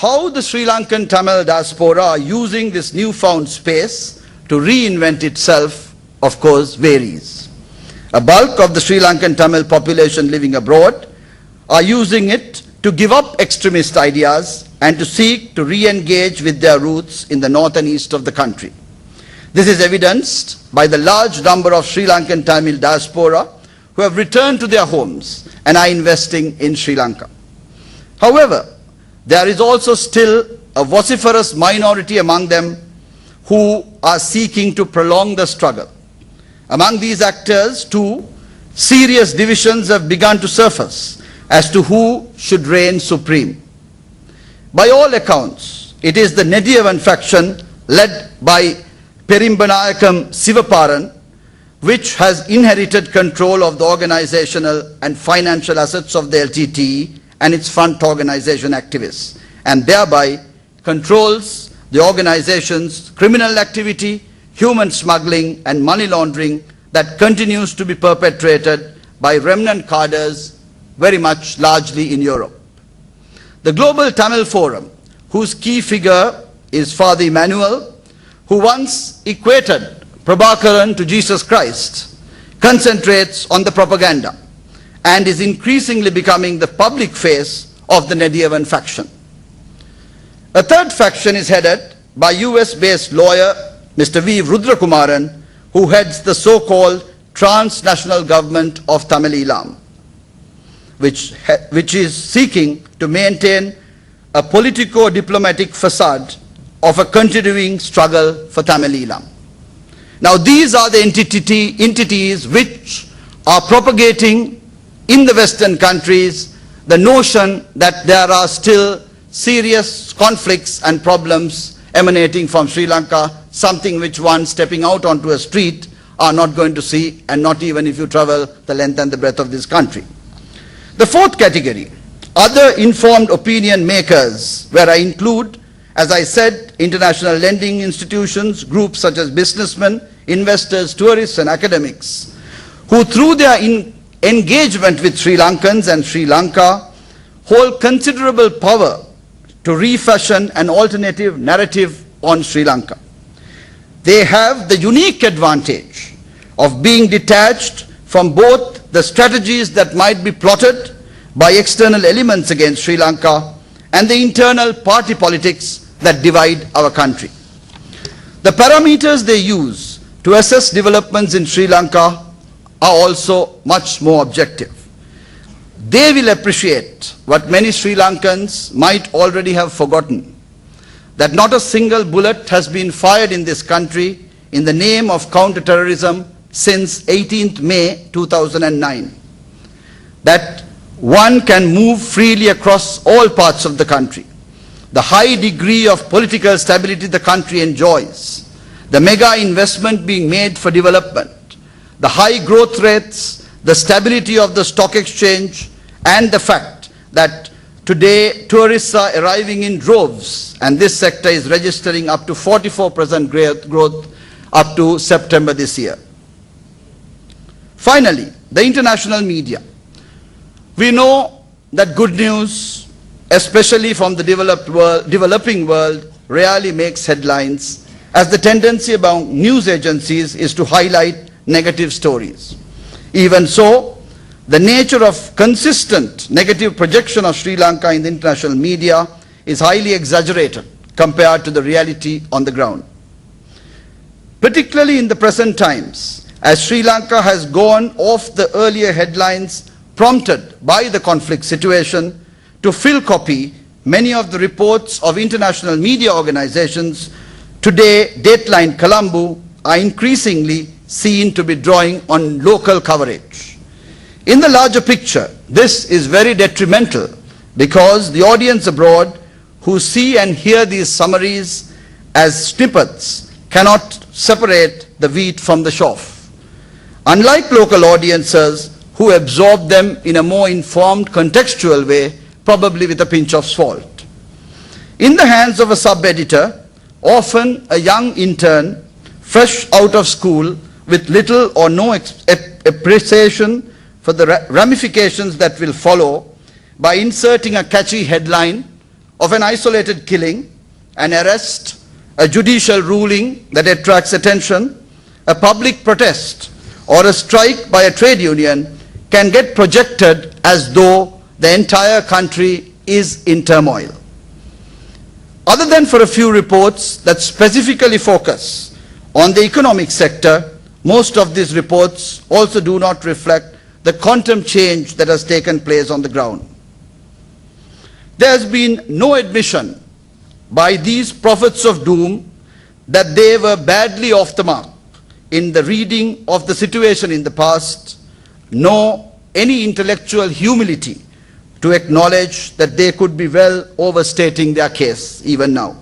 How the Sri Lankan Tamil diaspora are using this newfound space to reinvent itself, of course, varies. A bulk of the Sri Lankan Tamil population living abroad are using it to give up extremist ideas and to seek to re-engage with their roots in the north and east of the country. This is evidenced by the large number of Sri Lankan Tamil diaspora who have returned to their homes and are investing in Sri Lanka. However, there is also still a vociferous minority among them who are seeking to prolong the struggle. Among these actors, too, serious divisions have begun to surface as to who should reign supreme. By all accounts, it is the Nediyavan faction led by Perimbanayakam Sivaparan, which has inherited control of the organizational and financial assets of the LTTE and its front organization activists, and thereby controls the organization's criminal activity, human smuggling and money laundering that continues to be perpetrated by remnant cadres very much largely in Europe. The Global Tamil Forum, whose key figure is Father Emmanuel, who once equated Prabhakaran to Jesus Christ, concentrates on the propaganda and is increasingly becoming the public face of the Nediyavan faction. A third faction is headed by US-based lawyer Mr. V. Rudrakumaran, who heads the so-called Transnational Government of Tamil Eelam, which is seeking to maintain a politico-diplomatic facade of a continuing struggle for Tamil Eelam. Now these are the entities which are propagating in the Western countries the notion that there are still serious conflicts and problems emanating from Sri Lanka, something which one stepping out onto a street are not going to see, and not even if you travel the length and the breadth of this country. The fourth category, other informed opinion makers, where I include, as I said, international lending institutions, groups such as businessmen, investors, tourists and academics, who through their engagement with Sri Lankans and Sri Lanka hold considerable power to refashion an alternative narrative on Sri Lanka. They have the unique advantage of being detached from both the strategies that might be plotted by external elements against Sri Lanka and the internal party politics that divide our country. The parameters they use to assess developments in Sri Lanka are also much more objective. They will appreciate what many Sri Lankans might already have forgotten, that not a single bullet has been fired in this country in the name of counter-terrorism since 18th May 2009. That one can move freely across all parts of the country. The high degree of political stability the country enjoys, the mega investment being made for development, the high growth rates, the stability of the stock exchange, and the fact that today tourists are arriving in droves, and this sector is registering up to 44% growth up to September this year. Finally, the international media. We know that good news, especially from the developing world, rarely makes headlines, as the tendency among news agencies is to highlight negative stories. Even so, the nature of consistent negative projection of Sri Lanka in the international media is highly exaggerated compared to the reality on the ground. Particularly in the present times, as Sri Lanka has gone off the earlier headlines prompted by the conflict situation to fill copy many of the reports of international media organizations, today Dateline Colombo are increasingly seen to be drawing on local coverage. In the larger picture, this is very detrimental because the audience abroad who see and hear these summaries as snippets cannot separate the wheat from the chaff. Unlike local audiences who absorb them in a more informed, contextual way, probably with a pinch of salt. In the hands of a sub-editor, often a young intern, fresh out of school, with little or no appreciation for the ramifications that will follow, by inserting a catchy headline of an isolated killing, an arrest, a judicial ruling that attracts attention, a public protest, or a strike by a trade union can get projected as though the entire country is in turmoil. Other than for a few reports that specifically focus on the economic sector, most of these reports also do not reflect the quantum change that has taken place on the ground. There has been no admission by these prophets of doom that they were badly off the mark in the reading of the situation in the past, nor any intellectual humility to acknowledge that they could be well overstating their case even now.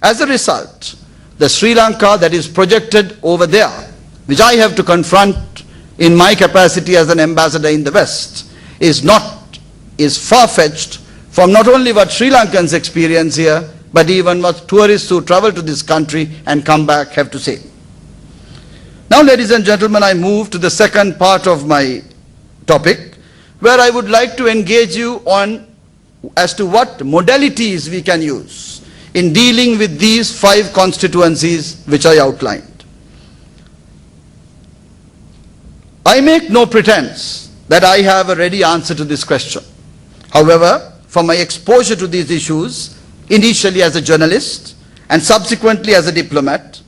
As a result, the Sri Lanka that is projected over there, which I have to confront in my capacity as an ambassador in the West, is far-fetched from not only what Sri Lankans experience here, but even what tourists who travel to this country and come back have to say. Now, ladies and gentlemen, I move to the second part of my topic, where I would like to engage you on as to what modalities we can use in dealing with these 5 constituencies which I outlined. I make no pretense that I have a ready answer to this question. However, from my exposure to these issues, initially as a journalist and subsequently as a diplomat,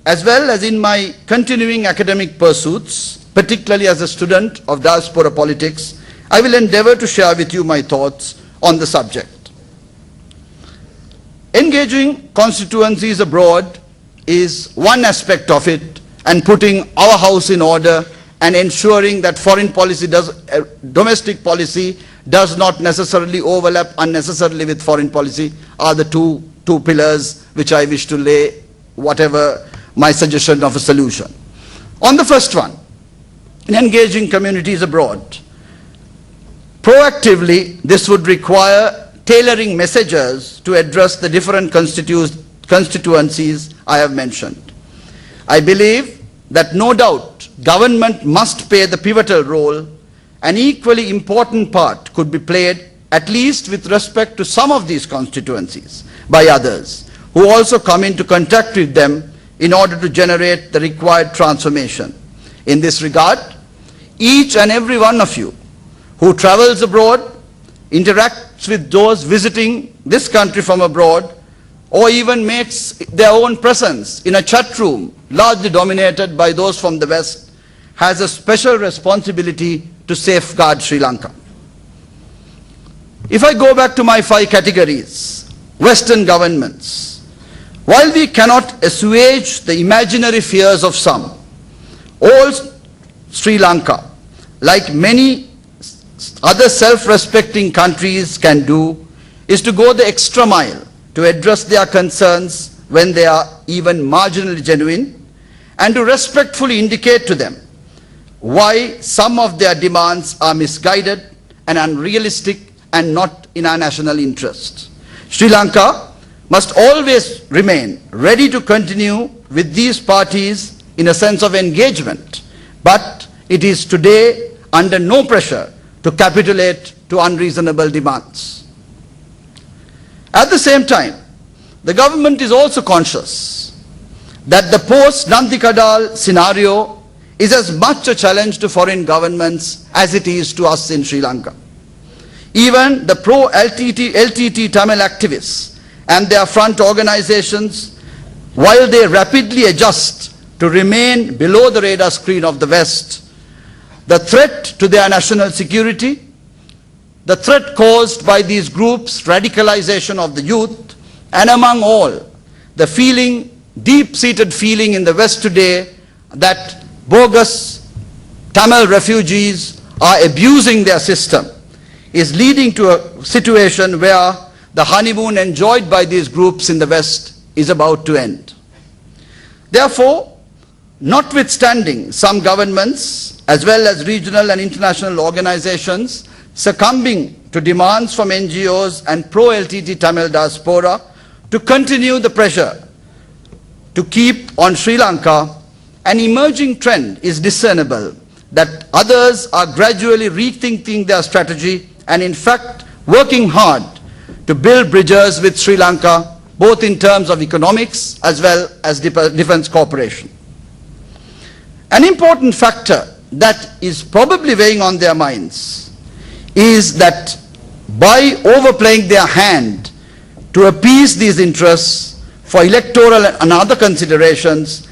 as well as in my continuing academic pursuits, particularly as a student of diaspora politics, I will endeavor to share with you my thoughts on the subject. Engaging constituencies abroad is one aspect of it, and putting our house in order and ensuring that domestic policy does not necessarily overlap unnecessarily with foreign policy are the two pillars which I wish to lay whatever my suggestion of a solution. On the first one, in engaging communities abroad, proactively this would require tailoring messages to address the different constituencies I have mentioned. I believe that no doubt government must play the pivotal role. An equally important part could be played, at least with respect to some of these constituencies, by others who also come into contact with them in order to generate the required transformation. In this regard, each and every one of you who travels abroad, interacts with those visiting this country from abroad, or even makes their own presence in a chat room largely dominated by those from the West, has a special responsibility to safeguard Sri Lanka. If I go back to my 5 categories, Western governments, while we cannot assuage the imaginary fears of some, all Sri Lanka, like many other self-respecting countries can do, is to go the extra mile to address their concerns when they are even marginally genuine, and to respectfully indicate to them why some of their demands are misguided and unrealistic and not in our national interest. Sri Lanka must always remain ready to continue with these parties in a sense of engagement, but it is today under no pressure to capitulate to unreasonable demands. At the same time, the government is also conscious that the post-Nandikadal scenario is as much a challenge to foreign governments as it is to us in Sri Lanka. Even the pro-LTT Tamil activists and their front organizations, while they rapidly adjust to remain below the radar screen of the West, the threat to their national security, the threat caused by these groups' radicalization of the youth, and among all, the feeling, deep-seated feeling in the West today that bogus Tamil refugees are abusing their system, is leading to a situation where the honeymoon enjoyed by these groups in the West is about to end. Therefore, notwithstanding some governments as well as regional and international organizations succumbing to demands from NGOs and pro-LTT Tamil diaspora to continue the pressure to keep on Sri Lanka, an emerging trend is discernible that others are gradually rethinking their strategy and in fact working hard to build bridges with Sri Lanka, both in terms of economics as well as defense cooperation. An important factor that is probably weighing on their minds is that by overplaying their hand to appease these interests for electoral and other considerations,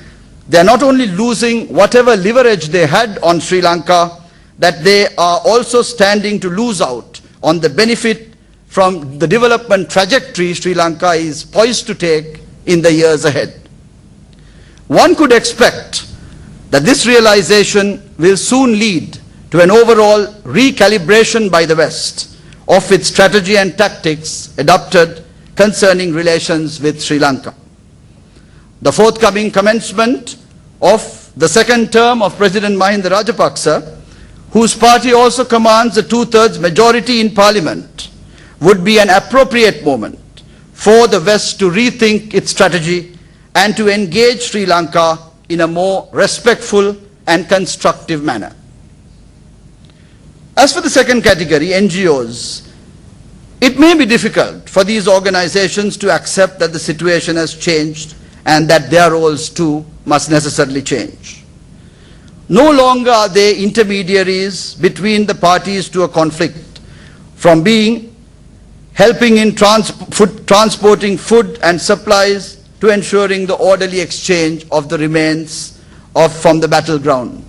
they are not only losing whatever leverage they had on Sri Lanka, that they are also standing to lose out on the benefit from the development trajectory Sri Lanka is poised to take in the years ahead. One could expect that this realization will soon lead to an overall recalibration by the West of its strategy and tactics adopted concerning relations with Sri Lanka. The forthcoming commencement of the second term of President Mahinda Rajapaksa, whose party also commands a two-thirds majority in Parliament, would be an appropriate moment for the West to rethink its strategy and to engage Sri Lanka in a more respectful and constructive manner. As for the second category, NGOs, it may be difficult for these organizations to accept that the situation has changed and that their roles too must necessarily change. No longer are they intermediaries between the parties to a conflict, from being helping in transporting food and supplies to ensuring the orderly exchange of the remains from the battleground.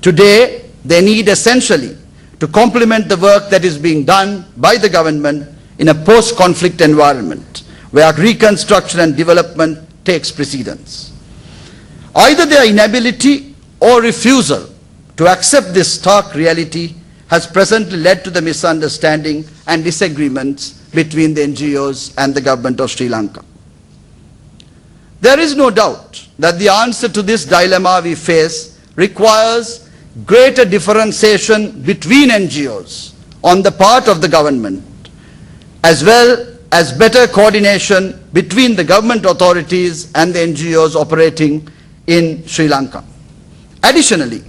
Today, they need essentially to complement the work that is being done by the government in a post-conflict environment where reconstruction and development takes precedence. Either their inability or refusal to accept this stark reality has presently led to the misunderstanding and disagreements between the NGOs and the government of Sri Lanka. There is no doubt that the answer to this dilemma we face requires greater differentiation between NGOs on the part of the government, as well as better coordination between the government authorities and the NGOs operating in Sri Lanka. Additionally,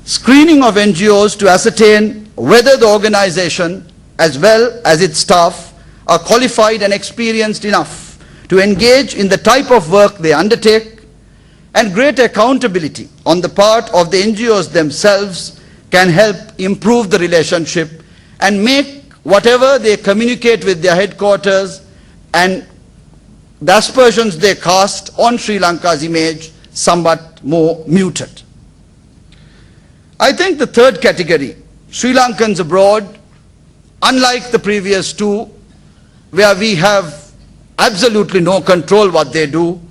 screening of NGOs to ascertain whether the organization as well as its staff are qualified and experienced enough to engage in the type of work they undertake, and greater accountability on the part of the NGOs themselves can help improve the relationship and make whatever they communicate with their headquarters and the aspersions they cast on Sri Lanka's image somewhat more muted. I think the third category, Sri Lankans abroad, unlike the previous two, where we have absolutely no control what they do,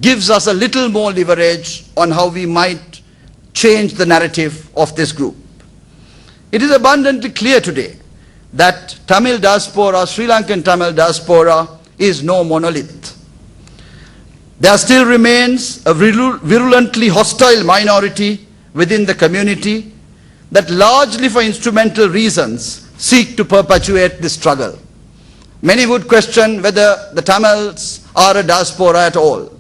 gives us a little more leverage on how we might change the narrative of this group. It is abundantly clear today that Tamil diaspora, Sri Lankan Tamil diaspora, is no monolith. There still remains a virulently hostile minority within the community that largely for instrumental reasons seek to perpetuate this struggle. Many would question whether the Tamils are a diaspora at all,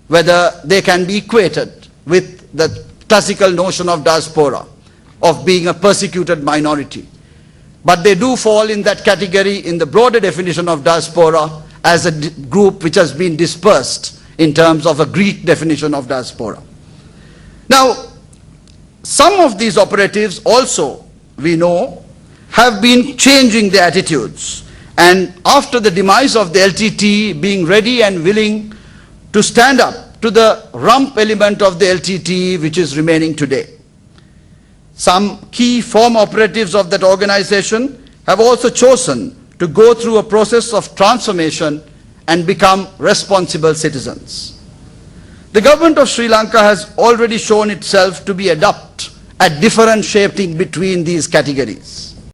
whether they can be equated with the classical notion of diaspora, of being a persecuted minority. But they do fall in that category in the broader definition of diaspora as a group which has been dispersed in terms of a Greek definition of diaspora. Now, some of these operatives also, we know, have been changing their attitudes. And after the demise of the LTT, being ready and willing to stand up to the rump element of the LTT which is remaining today. Some key former operatives of that organization have also chosen to go through a process of transformation and become responsible citizens. The government of Sri Lanka has already shown itself to be adept at differentiating between these categories.